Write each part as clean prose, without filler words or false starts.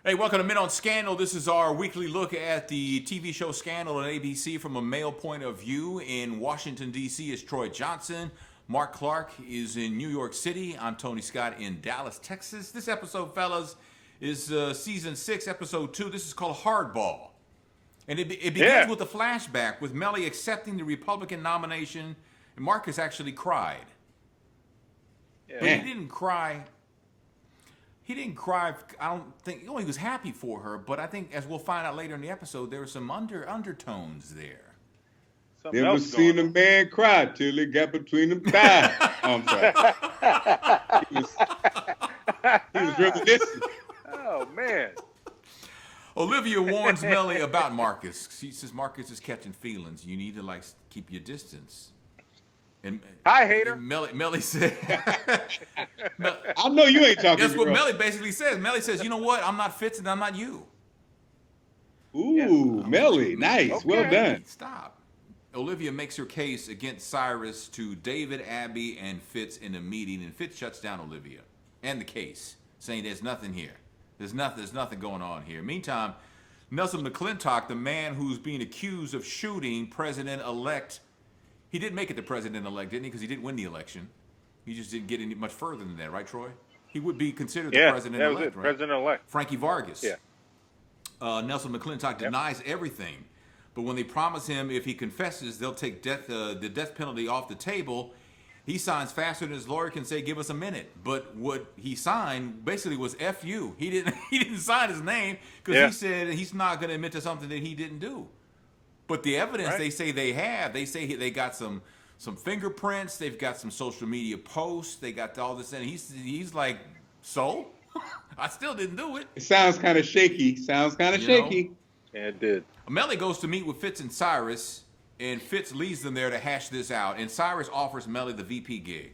Hey, welcome to Men on Scandal. This is our weekly look at the TV show Scandal on ABC from a male point of view. In Washington, D.C. is Troy Johnson. Mark Clark is in New York City. I'm Tony Scott in Dallas, Texas. This episode, fellas, is season 6, episode 2. This is called Hardball. And it begins with a flashback with Mellie accepting the Republican nomination. And Marcus actually cried. But he didn't cry. He didn't cry. I don't think. He was happy for her, but I think, as we'll find out later in the episode, there were some undertones there. Something Never seen a man cry till he got between them thighs. I'm sorry. he was reminiscent. Oh man. Olivia warns Mellie about Marcus. She says Marcus is catching feelings. You need to keep your distance. And hi, hater. Mellie said, I know you ain't talking. That's what Mellie basically says. Mellie says, you know what? I'm not Fitz and I'm not you. Ooh, Mellie, nice. Okay. Well done. Stop. Olivia makes her case against Cyrus to David, Abby, and Fitz in a meeting, and Fitz shuts down Olivia and the case, saying there's nothing here. There's nothing going on here. Meantime, Nelson McClintock, the man who's being accused of shooting President-elect, he didn't make it to president-elect, didn't he? Because he didn't win the election. He just didn't get any much further than that, right, Troy? He would be considered the president-elect, right? President-elect. Frankie Vargas. Yeah. Nelson McClintock denies everything. But when they promise him if he confesses, they'll take the death penalty off the table, he signs faster than his lawyer can say, give us a minute. But what he signed basically was F you. He didn't sign his name because he said he's not going to admit to something that he didn't do. But the evidence they say they got some fingerprints, they've got some social media posts, they got all this, and he's like, so? I still didn't do it. It sounds kind of shaky. Shaky. Yeah, it did. Mellie goes to meet with Fitz and Cyrus, and Fitz leads them there to hash this out, and Cyrus offers Mellie the VP gig.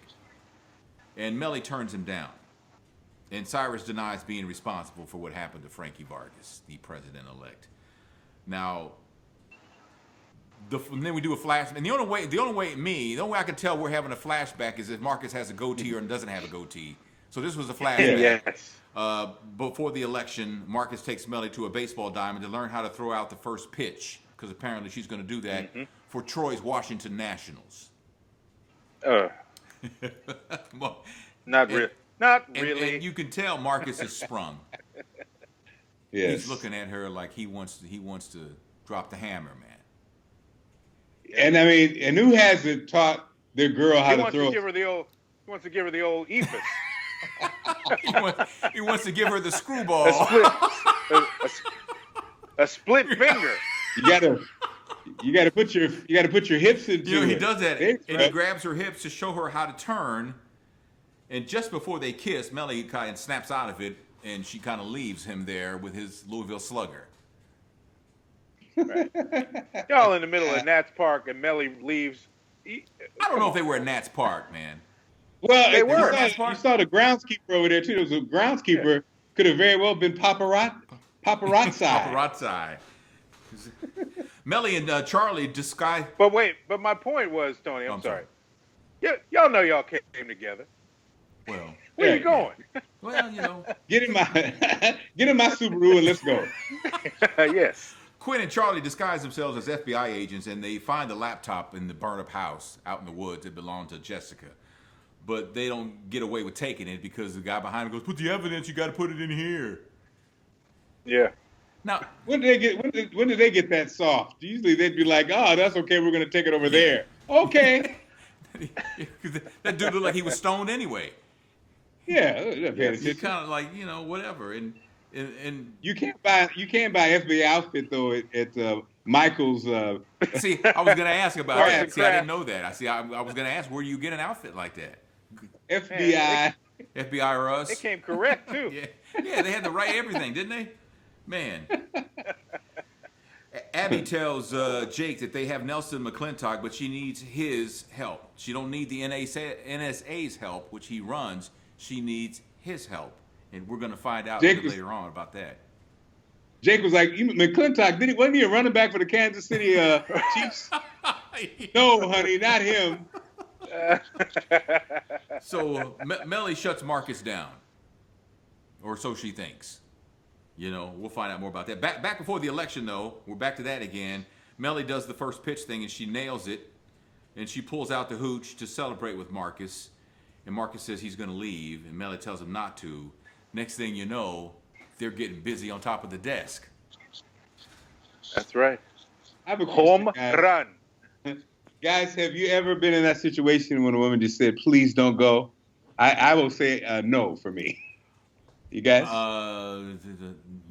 And Mellie turns him down. And Cyrus denies being responsible for what happened to Frankie Vargas, the president-elect. Now, and then we do a flashback. And the only way I can tell we're having a flashback is if Marcus has a goatee or doesn't have a goatee. So this was a flashback. Yes. Before the election, Marcus takes Mellie to a baseball diamond to learn how to throw out the first pitch, because apparently she's going to do that for Troy's Washington Nationals. Not really. And you can tell Marcus is sprung. Yes. He's looking at her like he wants to drop the hammer, man. And I mean, and who hasn't taught their girl how to throw? He wants to give her the old ephus. he wants to give her the screwball. A split finger. You gotta put your hips into it. He does that, and he grabs her hips to show her how to turn. And just before they kiss, Mellie kind of snaps out of it, and she kind of leaves him there with his Louisville Slugger. Right. Y'all in the middle of Nats Park, and Mellie leaves. I don't know if they were at Nats Park, man. Well, they were. You saw the groundskeeper over there too. There was a groundskeeper. Could have very well been paparazzi. Paparazzi. Mellie and Charlie disguise. But my point was, Tony, I'm sorry. Y'all know y'all came together. Well, where you going? Well, get in my Subaru and let's go. Yes. Quinn and Charlie disguise themselves as FBI agents, and they find the laptop in the burnt-up house out in the woods that belonged to Jessica. But they don't get away with taking it because the guy behind them goes, "Put the evidence. You got to put it in here." Yeah. Now, when did they get that soft? Usually they'd be like, "Oh, that's okay. We're going to take it over there." Okay. That dude looked like he was stoned anyway. Yeah. He's kind of like, whatever. And you can't buy FBI outfit though at Michael's. See, I was going to ask about that. See, I didn't know that. I was going to ask, where do you get an outfit like that? FBI. FBI or us? They came correct too. Yeah, they had to write everything, didn't they? Man. Abby tells Jake that they have Nelson McClintock, but she needs his help. She don't need the NSA's help, which he runs. She needs his help. And we're going to find out later on about that. Jake was like, McClintock, wasn't he a running back for the Kansas City Chiefs? No, honey, not him. So Mellie shuts Marcus down. Or so she thinks. You know, we'll find out more about that. Back before the election, though, we're back to that again. Mellie does the first pitch thing, and she nails it. And she pulls out the hooch to celebrate with Marcus. And Marcus says he's going to leave, and Mellie tells him not to. Next thing you know, they're getting busy on top of the desk. That's right. I have a Home question, run. Guys, have you ever been in that situation when a woman just said, please don't go? I will say no for me. You guys? No,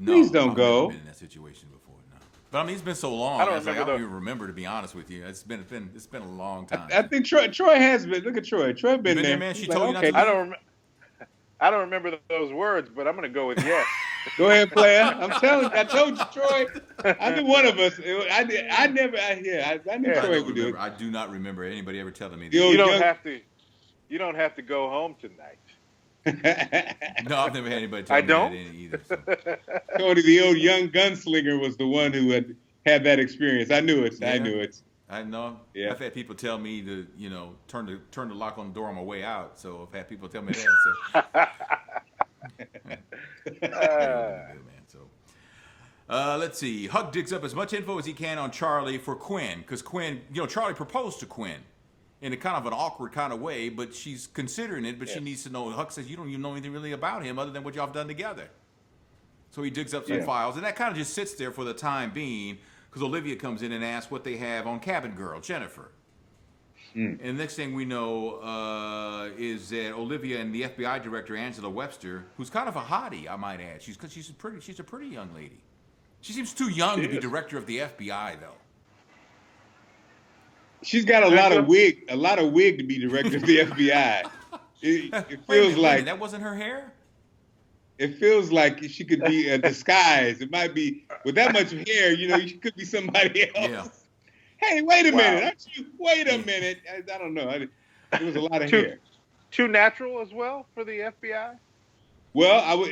Please don't I've go. never been in that situation before, no. But I mean, it's been so long. I don't even remember, to be honest with you. It's been a long time. I think Troy has been. Look at Troy. Troy been there. Man. She He's told like, you not okay. to. I don't remember those words, but I'm going to go with yes. Go ahead, player. I'm telling you. I told you, Troy. I knew one of us. I knew Troy would do it. I do not remember anybody ever telling me that. You don't have to go home tonight. No, I've never had anybody tell me that either. So. Tony, the old young gunslinger, was the one who had that experience. I knew it. Yeah. I knew it. I know. Yeah. I've had people tell me to, turn the lock on the door on my way out. So I've had people tell me that. So. Let's see. Huck digs up as much info as he can on Charlie for Quinn, because Quinn, Charlie proposed to Quinn in a kind of an awkward kind of way, but she's considering it, but she needs to know. Huck says, you don't even know anything really about him other than what y'all have done together. So he digs up some files, and that kind of just sits there for the time being, because Olivia comes in and asks what they have on Cabin Girl, Jennifer. And the next thing we know is that Olivia and the FBI director, Angela Webster, who's kind of a hottie, I might add. She's a pretty young lady. She seems too young to be director of the FBI, though. She's got a lot of wig to be director of the FBI. It feels like that wasn't her hair. It feels like she could be a disguise. It might be with that much hair. She could be somebody else. Yeah. Hey, wait a minute! Aren't you? Wait a minute! I don't know. It was a lot of hair. Too natural as well for the FBI. Well, I was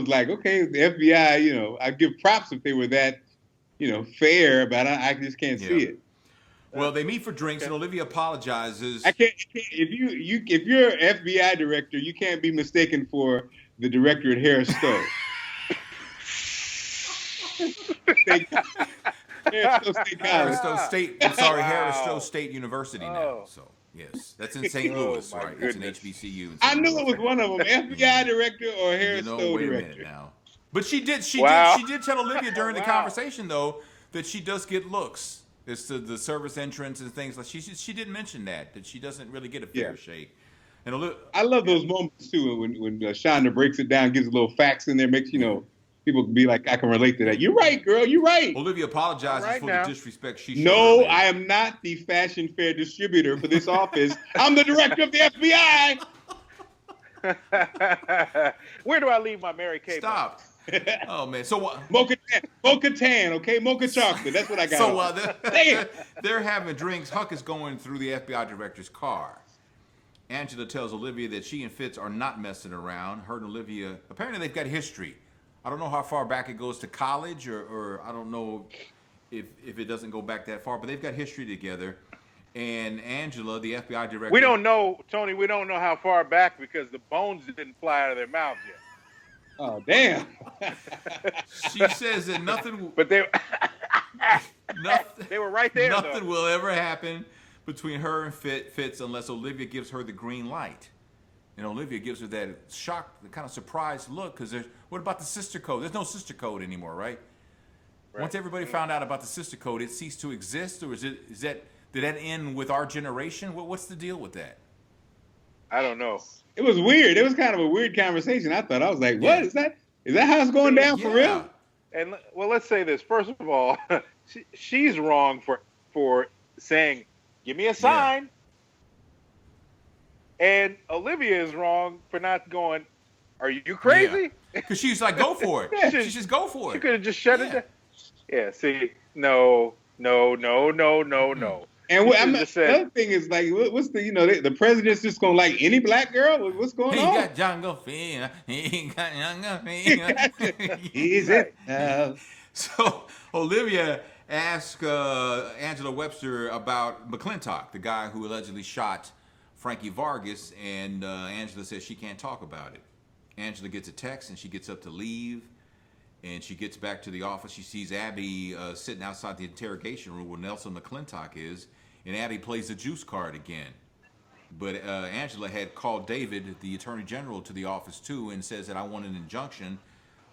like, okay, the FBI. I give props if they were that, fair, but I just can't see it. Well, they meet for drinks, and Olivia apologizes. I can't. If you're an FBI director, you can't be mistaken for the director at Harris Stowe. Harris Stowe State University now. So yes, that's in St. Louis, right? It's an HBCU. I knew it was one of them, FBI director or Harris Stowe wait director. A minute now. But she did tell Olivia during the conversation though that she does get looks. It's the service entrance and things like she did mention that she doesn't really get a fair shake. And I love those moments too when Shonda breaks it down, gives a little facts in there, makes people be like, I can relate to that. You're right, girl. You're right. Olivia apologizes for the disrespect she showed. No, I am not the fashion fair distributor for this office. I'm the director of the FBI. Where do I leave my Mary Kay? Stop. Oh man, so what? Mocha tan, okay, mocha chocolate. That's what I got. So they're having drinks. Huck is going through the FBI director's car. Angela tells Olivia that she and Fitz are not messing around. Her and Olivia, apparently they've got history. I don't know how far back it goes to college, or I don't know if it doesn't go back that far, but they've got history together. And Angela, the FBI director, we don't know, Tony. We don't know how far back because the bones didn't fly out of their mouths yet. Oh, damn. She says that nothing... But they were right there, Nothing will ever happen between her and Fitz unless Olivia gives her the green light. And Olivia gives her that shocked, kind of surprised look, because what about the sister code? There's no sister code anymore, right? Once everybody found out about the sister code, it ceased to exist, or did that end with our generation? What's the deal with that? I don't know. It was weird. It was kind of a weird conversation. I was like, what is that? Is that how it's going down for real? And well, let's say this. First of all, she's wrong for saying, give me a sign. Yeah. And Olivia is wrong for not going, are you crazy? Because she's like, go for it. She just go for it. She could have just shut it down. Yeah, see, no. And the other thing is like, what's the president's just gonna like any black girl? What's going on? He got jungle fever. He got jungle fever. He's it. So Olivia asked Angela Webster about McClintock, the guy who allegedly shot Frankie Vargas, and Angela says she can't talk about it. Angela gets a text and she gets up to leave, And she gets back to the office. She sees Abby sitting outside the interrogation room where Nelson McClintock is, and Abby plays the juice card again. But Angela had called David, the Attorney General, to the office too, and says that I want an injunction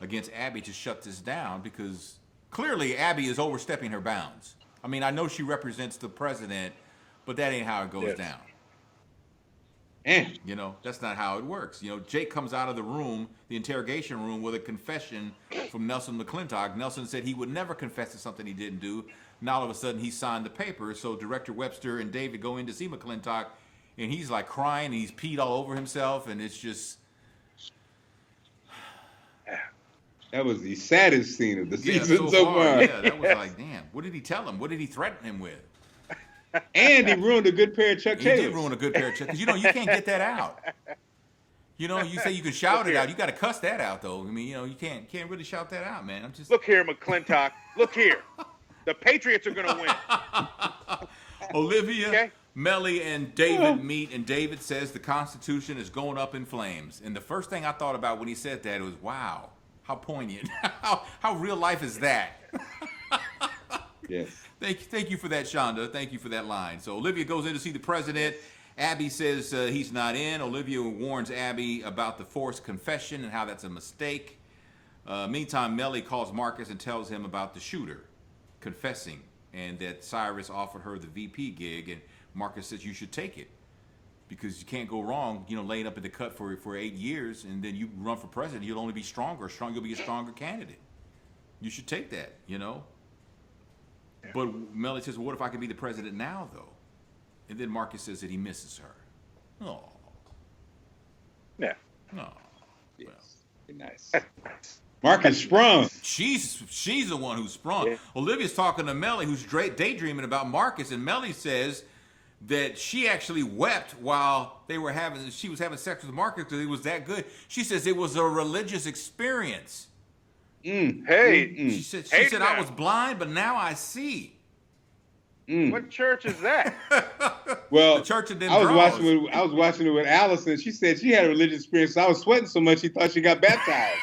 against Abby to shut this down because clearly Abby is overstepping her bounds. I mean, I know she represents the president, but that ain't how it goes down. You know, that's not how it works. You know, Jake comes out of the room, the interrogation room, with a confession from Nelson McClintock. Nelson said he would never confess to something he didn't do. Now all of a sudden he signed the paper. So Director Webster and David go in to see McClintock, and he's like crying, and he's peed all over himself, and it's just... That was the saddest scene of the season so far. Yeah, that was like, damn, what did he tell him? What did he threaten him with? And he ruined a good pair of Chuck Taylors. He did ruin a good pair of Chuck. Because, you know, you can't get that out. You know, you say you can shout it out. You got to cuss that out, though. I mean, you know, you can't really shout that out, man. I'm just... Look here, McClintock. Look here. The Patriots are going to win. Olivia, Mellie, and David meet, and David says the Constitution is going up in flames. And the first thing I thought about when he said that was, wow, how poignant. How real life is that? Yes. Thank you for that, Shonda. Thank you for that line. So Olivia goes in to see the president. Abby says he's not in. Olivia warns Abby about the forced confession and how that's a mistake. Meantime, Mellie calls Marcus and tells him about the shooter confessing and that Cyrus offered her the VP gig, and Marcus says you should take it because you can't go wrong, you know, laying up in the cut for 8 years, and then you run for president. You'll only be stronger. You'll be a stronger candidate. You should take that, you know. But Mellie says, well, what if I could be the president now, though? And then Marcus says that he misses her. Oh. Yeah. Oh. Yes. Well. Nice. Marcus sprung. She's the one who sprung. Yeah. Olivia's talking to Mellie, who's daydreaming about Marcus, and Mellie says that she actually wept while she was having sex with Marcus because he was that good. She says it was a religious experience. Hey, she said I was blind, but now I see. What church is that? Well, the church of I was watching it with Allison. She said she had a religious experience. So I was sweating so much she thought she got baptized.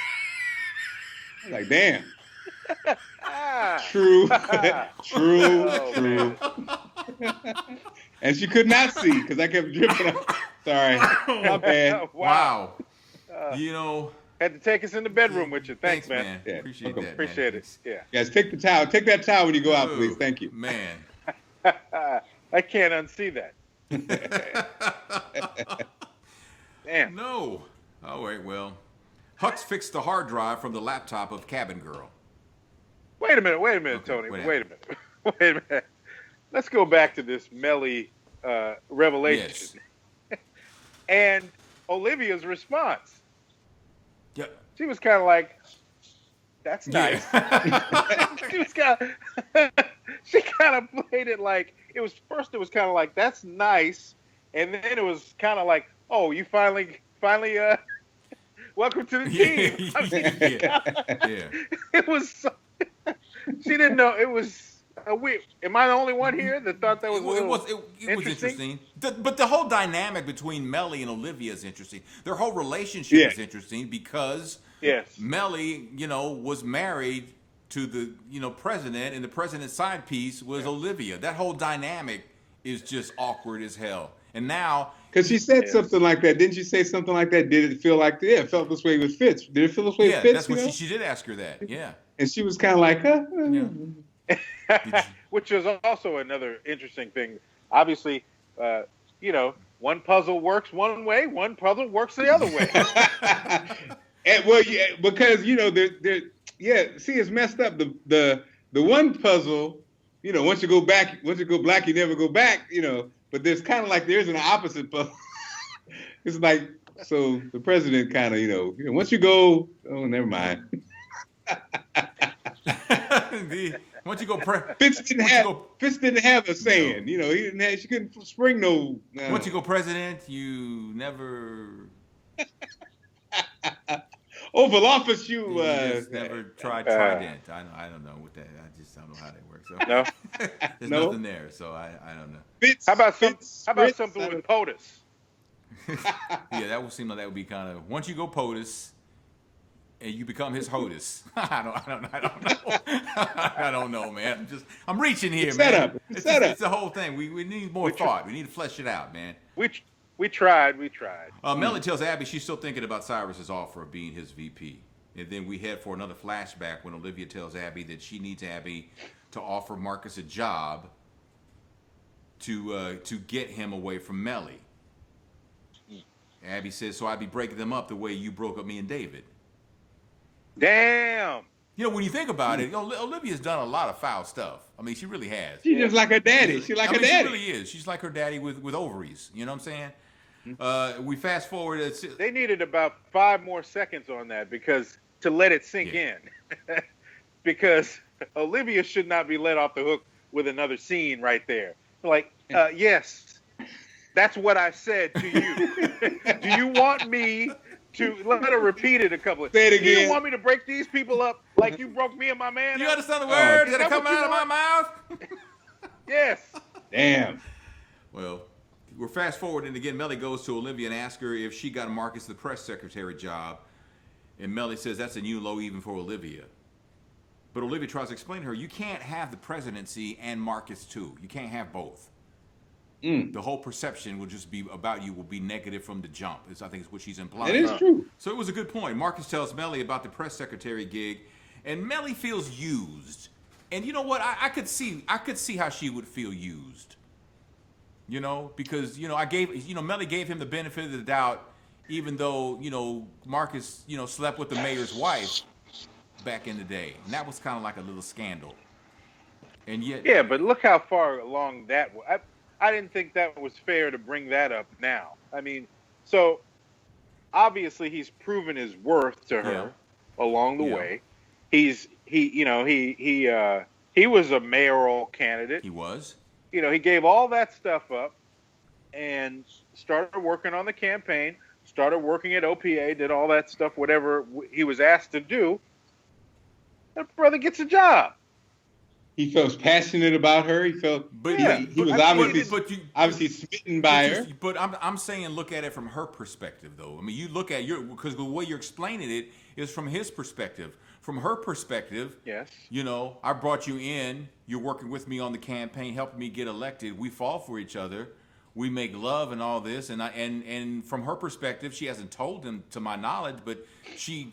I was like, damn. True. True. And she could not see because I kept dripping. Sorry, my bad. Wow. You know. Had to take us in the bedroom with you. Thanks, man. Yeah, appreciate that. Appreciate it. Yeah. Guys, take the towel. Take that towel when you go out, please. Thank you. Man. I can't unsee that. Damn. No. All right, well. Hux fixed the hard drive from the laptop of Cabin Girl. Wait a minute, okay, Tony. Wait a minute. Let's go back to this Mellie revelation. Yes. And Olivia's response. Yeah. She was kind of like, that's nice. She kind of played it like, it was kind of like, that's nice. And then it was kind of like, oh, you finally, welcome to the team. It was, she didn't know, it was weird. Am I the only one here that thought that was it was interesting. But the whole dynamic between Mellie and Olivia is interesting. Their whole relationship is interesting because Mellie, you know, was married to the, you know, president, and the president's side piece was Olivia. That whole dynamic is just awkward as hell. And now, because she said something like that, didn't you say something like that? Did it feel like it felt this way with Fitz? Did it feel this way with Fitz? Yeah, that's what she did ask her that. Yeah, and she was kind of like, huh? Yeah. Which is also another interesting thing. Obviously, you know, one puzzle works one way, one puzzle works the other way. And well, yeah, because you know, see, it's messed up. The one puzzle, you know, once you go black, you never go back. You know, but there's kind of like there's an opposite puzzle. It's like so the president kind of, you know, once you go, oh, never mind. Once you go, Fitz didn't have a saying. You know, she couldn't spring no. Once you go president, you never. Oval office, you never tried Trident. I don't know what that. I just don't know how that works. So. No, there's nothing there, so I don't know. Fitz, how about something with POTUS? Yeah, that would seem like that would be kind of once you go POTUS, and you become his hostess. I don't know. I don't know, man. I'm reaching here, man. It's the whole thing. We need more thought. We need to flesh it out, man. We tried. Mellie tells Abby she's still thinking about Cyrus's offer of being his VP. And then we head for another flashback when Olivia tells Abby that she needs Abby to offer Marcus a job to get him away from Mellie. Abby says, so I'd be breaking them up the way you broke up me and David. Damn. You know, when you think about it, Olivia's done a lot of foul stuff. I mean, she really has. She's just like her daddy. She's like her daddy. She really is. She's like her daddy with ovaries. You know what I'm saying? We fast forward. They needed about 5 more seconds on that because to let it sink in. Because Olivia should not be let off the hook with another scene right there. Like, yes, that's what I said to you. Do you want me to let her repeat it a couple of times? Say it again. You want me to break these people up like you broke me and my man You up? understand the words that are coming out of my mouth? Yes. Damn. Well, we're fast forwarding again. Mellie goes to Olivia and asks her if she got Marcus the press secretary job. And Mellie says that's a new low even for Olivia. But Olivia tries to explain to her, you can't have the presidency and Marcus too. You can't have both. The whole perception will just be about you will be negative from the jump. I think is what she's implying. It is true. So it was a good point. Marcus tells Mellie about the press secretary gig, and Mellie feels used. And you know what? I could see how she would feel used. You know, because Mellie gave him the benefit of the doubt, even though Marcus slept with the mayor's wife back in the day, and that was kind of like a little scandal. And yet, yeah, but look how far along that was. I didn't think that was fair to bring that up now. I mean, so obviously he's proven his worth to her along the way. He was a mayoral candidate. He was. He gave all that stuff up and started working on the campaign, started working at OPA, did all that stuff, whatever he was asked to do. That brother gets a job. He felt passionate about her. He felt he was obviously smitten by her. But I'm saying look at it from her perspective, though. I mean, you look at because the way you're explaining it is from his perspective. From her perspective, yes. I brought you in. You're working with me on the campaign, helping me get elected. We fall for each other. We make love and all this. And from her perspective, she hasn't told him to my knowledge, but she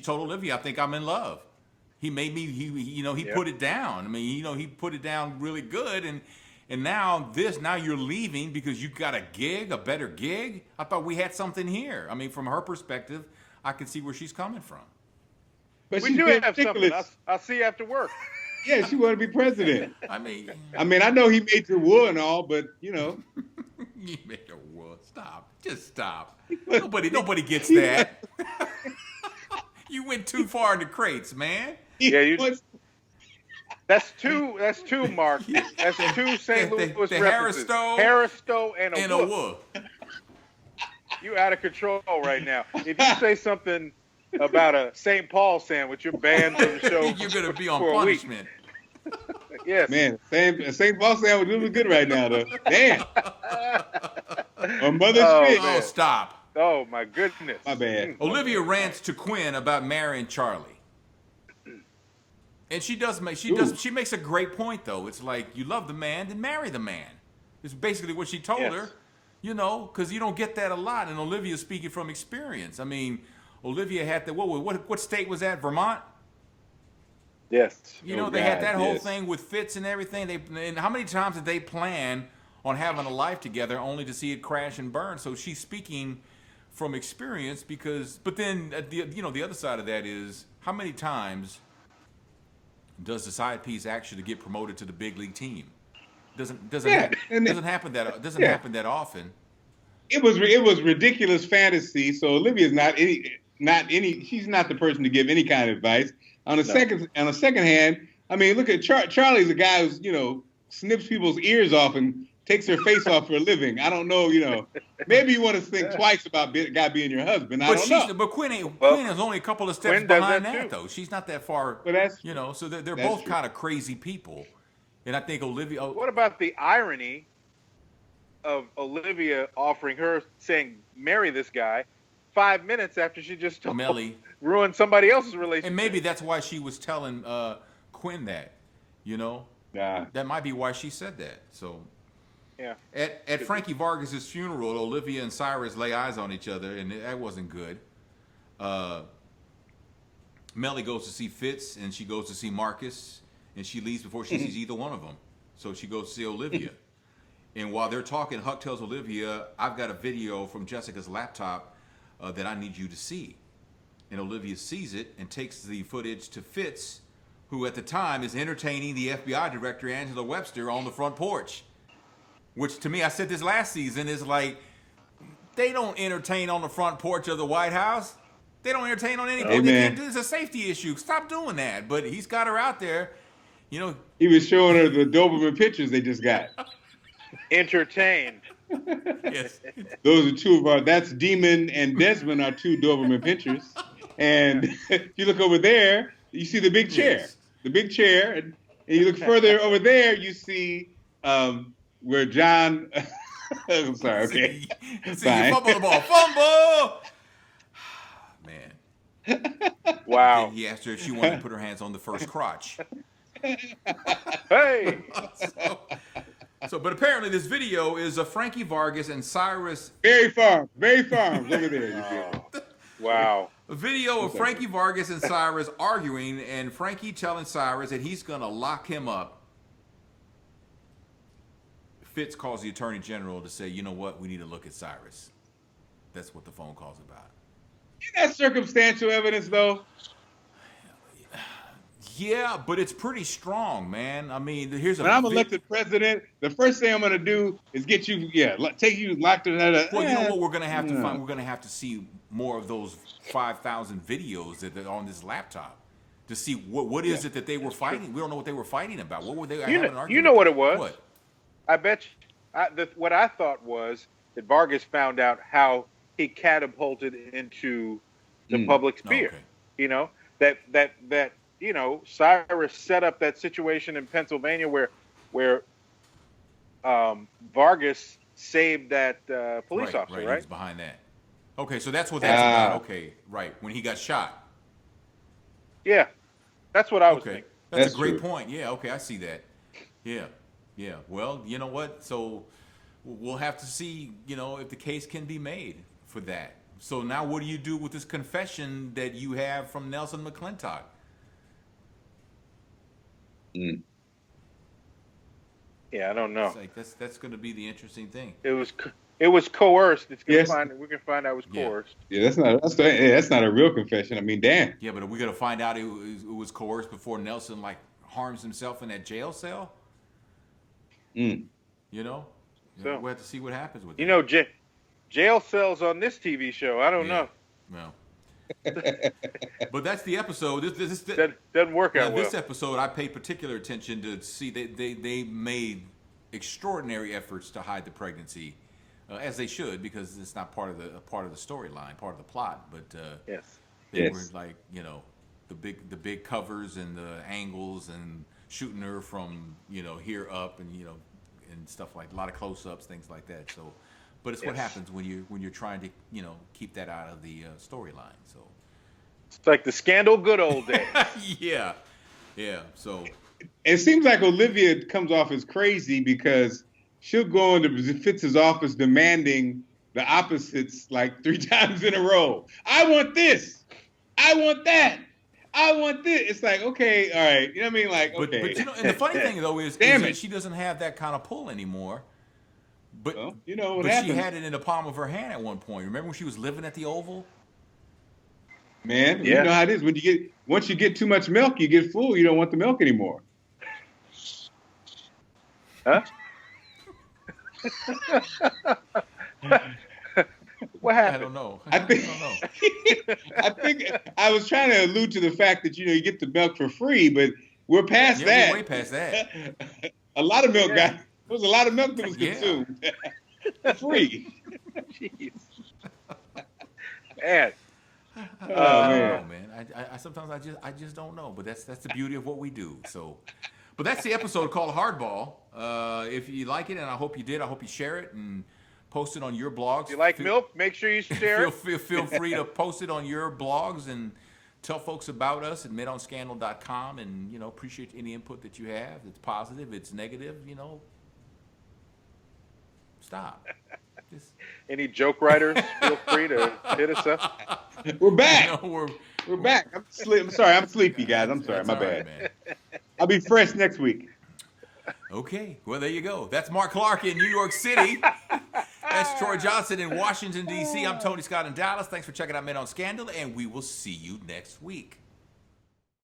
told Olivia, I think I'm in love. He made me. He put it down. I mean, he put it down really good. And now you're leaving because you got a gig, a better gig. I thought we had something here. I mean, from her perspective, I can see where she's coming from. But we do have something. I'll see you after work. Yeah, she wanted to be president. I mean, I know he made your wool and all, but You made your wool. Stop. Just stop. Nobody gets that. You went too far in the crates, man. Yeah, that's two, Mark. That's two St. Louis references. Harris-Stowe and a whoop. You out of control right now. If you say something about a St. Paul sandwich, you're banned from the show. You're going to be on punishment. Yes. Man, St. Paul sandwich is really good right now, though. Damn. On Mother's Day. Oh, stop. Oh, my goodness. My bad. Olivia rants to Quinn about marrying Charlie. And she makes a great point, though. It's like, you love the man, then marry the man. It's basically what she told her, because you don't get that a lot. And Olivia's speaking from experience. I mean, Olivia had what state was that? Vermont? Yes. They had that whole thing with Fitz and everything. And how many times did they plan on having a life together only to see it crash and burn? So she's speaking from experience but then the other side of that is how many times does the side piece actually get promoted to the big league team? Doesn't happen that often. It was ridiculous fantasy. So Olivia's not any. She's not the person to give any kind of advice. On the second hand, I mean, look at Charlie's a guy who's snips people's ears off and takes her face off for a living. I don't know, Maybe you want to think twice about a guy being your husband. I don't know. But Quinn is only a couple of steps behind that though. She's not that far. But so they're both kind of crazy people. And I think Olivia. What about the irony of Olivia offering her saying marry this guy 5 minutes after she just told Mellie ruin somebody else's relationship. And maybe that's why she was telling Quinn that, you know. Nah. That might be why she said that. So, yeah. At Frankie Vargas's funeral, Olivia and Cyrus lay eyes on each other, and that wasn't good. Mellie goes to see Fitz, and she goes to see Marcus, and she leaves before she sees either one of them. So she goes to see Olivia. And while they're talking, Huck tells Olivia, I've got a video from Jessica's laptop that I need you to see. And Olivia sees it and takes the footage to Fitz, who at the time is entertaining the FBI director, Angela Webster, on the front porch. Which to me, I said this last season, is like, they don't entertain on the front porch of the White House. They don't entertain on anything. It's a safety issue. Stop doing that. But he's got her out there. You know, he was showing her the Doberman pictures they just got. Entertained. Yes. Those are two of our, that's Demon and Desmond are two Doberman pictures. And if you look over there, you see the big chair. Yes. The big chair. And you look further over there, you see where John... I'm sorry, okay. See you fumble the ball. Fumble! Man. Wow. He asked her if she wanted to put her hands on the first crotch. Hey! But apparently this video is of Frankie Vargas and Cyrus. Very farms over there. Wow. A video of Frankie Vargas and Cyrus arguing, and Frankie telling Cyrus that he's going to lock him up. Fitz calls the attorney general to say, you know what, we need to look at Cyrus. That's what the phone call's about. Isn't that circumstantial evidence, though? Yeah, but it's pretty strong, man. I mean, when I'm elected president, the first thing I'm going to do is get you, take you locked in that. Well, you know what we're going to have to find? We're going to have to see more of those 5,000 videos that are on this laptop to see what is it that they were fighting. We don't know what they were fighting about. What were they having an argument? You know what it was? What? I bet you. What I thought was that Vargas found out how he catapulted into the public sphere. Okay. You know, that you know, Cyrus set up that situation in Pennsylvania where Vargas saved that police officer, right? He's behind that. Okay, so that's what that's about. Okay, right. When he got shot. Yeah, that's what I was thinking. That's a great point. Yeah, okay, I see that. Yeah. Well, you know what? So we'll have to see, you know, if the case can be made for that. So now what do you do with this confession that you have from Nelson McClintock? Yeah, I don't know. It's like that's going to be the interesting thing. It was coerced. We can find out it was coerced. Yeah, that's not a real confession. I mean, damn. Yeah, but are we going to find out it was coerced before Nelson harms himself in that jail cell? You know, so we'll have to see what happens with it. You know, jail cells on this TV show. I don't know. Well, but that's the episode. This doesn't work out well. This episode, I paid particular attention to see they made extraordinary efforts to hide the pregnancy, as they should, because it's not part of the storyline, part of the plot. But they were like, you know, the big covers and the angles and shooting her from, you know, here up and, you know, and stuff like a lot of close-ups, things like that. So, but it's what happens when you're trying to, you know, keep that out of the storyline. So it's like the Scandal good old days. Yeah. So it seems like Olivia comes off as crazy because she'll go into Fitz's office demanding the opposites like 3 times in a row. I want this. I want that. I want this. It's like, okay, all right. You know what I mean? Like, okay. But you know, and the funny thing though is that she doesn't have that kind of pull anymore. But well, you know what but happens. she had it in the palm of her hand at one point. Remember when she was living at the Oval? Man, you know how it is. Once you get too much milk, you get full. You don't want the milk anymore. Huh? What happened? I don't know. I think I was trying to allude to the fact that, you know, you get the milk for free, but we're past that. We're way past that. A lot of milk there was a lot of milk that was consumed. Free. Jeez. Man. Man. I sometimes I just don't know, but that's the beauty of what we do. So, but that's the episode called Hardball. If you like it, and I hope you did, I hope you share it and post it on your blogs. If you like milk, make sure you share it. Feel free to post it on your blogs and Tell folks about us at menonscandal.com, and, appreciate any input that you have. It's positive, it's negative, Stop. Any joke writers, feel free to hit us up. We're back. We're back. I'm sorry, I'm sleepy, guys. I'm sorry, my bad. Man. I'll be fresh next week. Okay, well, there you go. That's Mark Clark in New York City. That's Troy Johnson in Washington, D.C. I'm Tony Scott in Dallas. Thanks for checking out Men on Scandal, and we will see you next week.